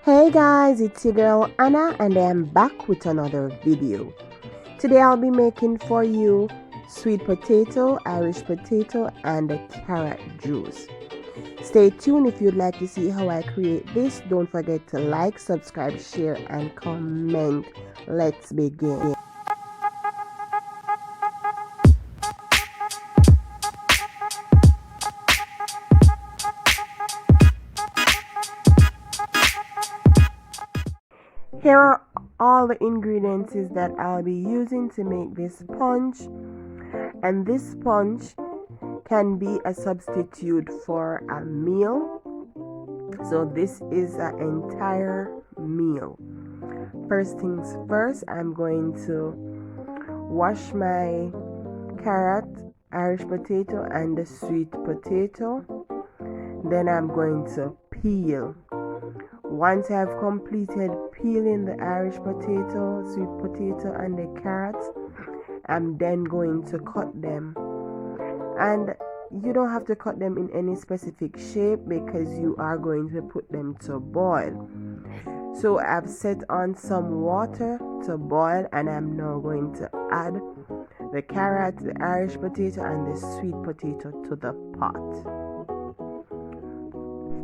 Hey guys, it's your girl Anna and I am back with another video. Today I'll be making for you sweet potato, Irish potato and carrot juice. Stay tuned if you'd like to see how I create this. Don't forget to like, subscribe, share and comment. Let's begin. Here are all the ingredients that I'll be using to make this punch, and this punch can be a substitute for a meal. So this is an entire meal. First things first, I'm going to wash my carrot, Irish potato and the sweet potato. Then I'm going to peel. Once I've completed peeling the Irish potato, sweet potato and the carrots, I'm then going to cut them. And you don't have to cut them in any specific shape because you are going to put them to boil. So I've set on some water to boil and I'm now going to add the carrot, the Irish potato and the sweet potato to the pot.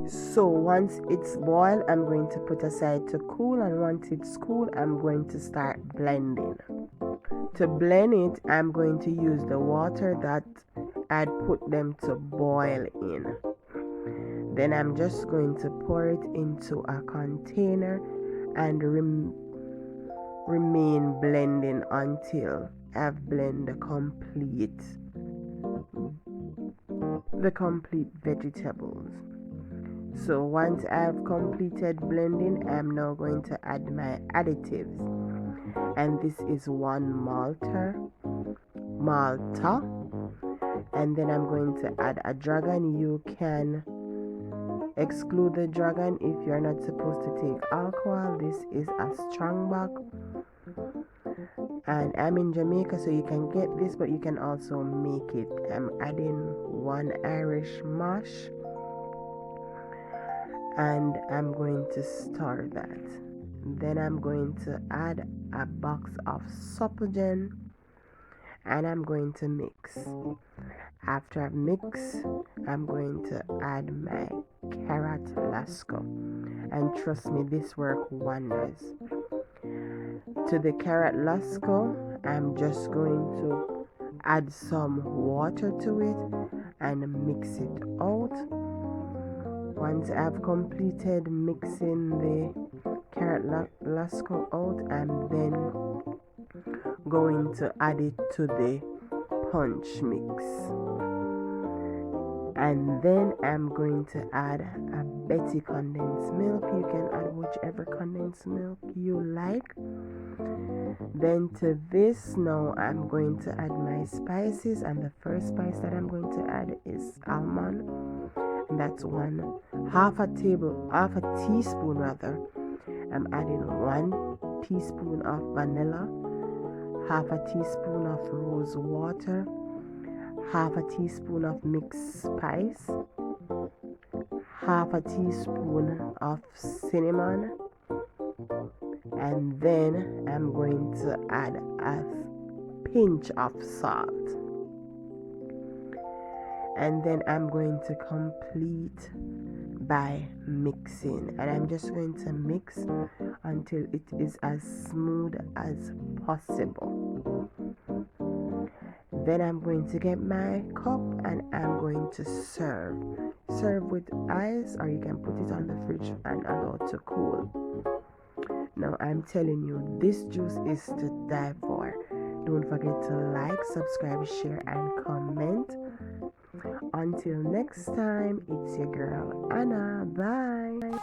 So once it's boiled, I'm going to put aside to cool, and once it's cool, I'm going to start blending. To blend it, I'm going to use the water that I'd put them to boil in. Then I'm just going to pour it into a container and remain blending until I've blended the complete vegetables. So once I've completed blending, I'm now going to add my additives. And this is 1 Malta. And then I'm going to add a dragon. You can exclude the dragon if you're not supposed to take alcohol. This is a strongback. And I'm in Jamaica, so you can get this, but you can also make it. I'm adding 1 Irish mash. And I'm going to stir that. Then I'm going to add a box of Supligen and I'm going to mix. After I mix, I'm going to add my carrot Lasco, and trust me, this works wonders. To the carrot Lasco, I'm just going to add some water to it and mix it out. Once I've completed mixing the carrot Lasco out, I'm then going to add it to the punch mix. And then I'm going to add a Betty condensed milk. You can add whichever condensed milk you like. Then to this, now I'm going to add my spices, and the first spice that I'm going to add is almond. That's half a teaspoon rather. I'm adding 1 teaspoon of vanilla, half a teaspoon of rose water, half a teaspoon of mixed spice, half a teaspoon of cinnamon, and then I'm going to add a pinch of salt. And then I'm going to complete by mixing, and I'm just going to mix until it is as smooth as possible. Then I'm going to get my cup and I'm going to serve with ice, or you can put it on the fridge and allow it to cool. Now I'm telling you, this juice is to die for. Don't forget to like, subscribe, share and comment. Until next time, it's your girl Anna. Bye.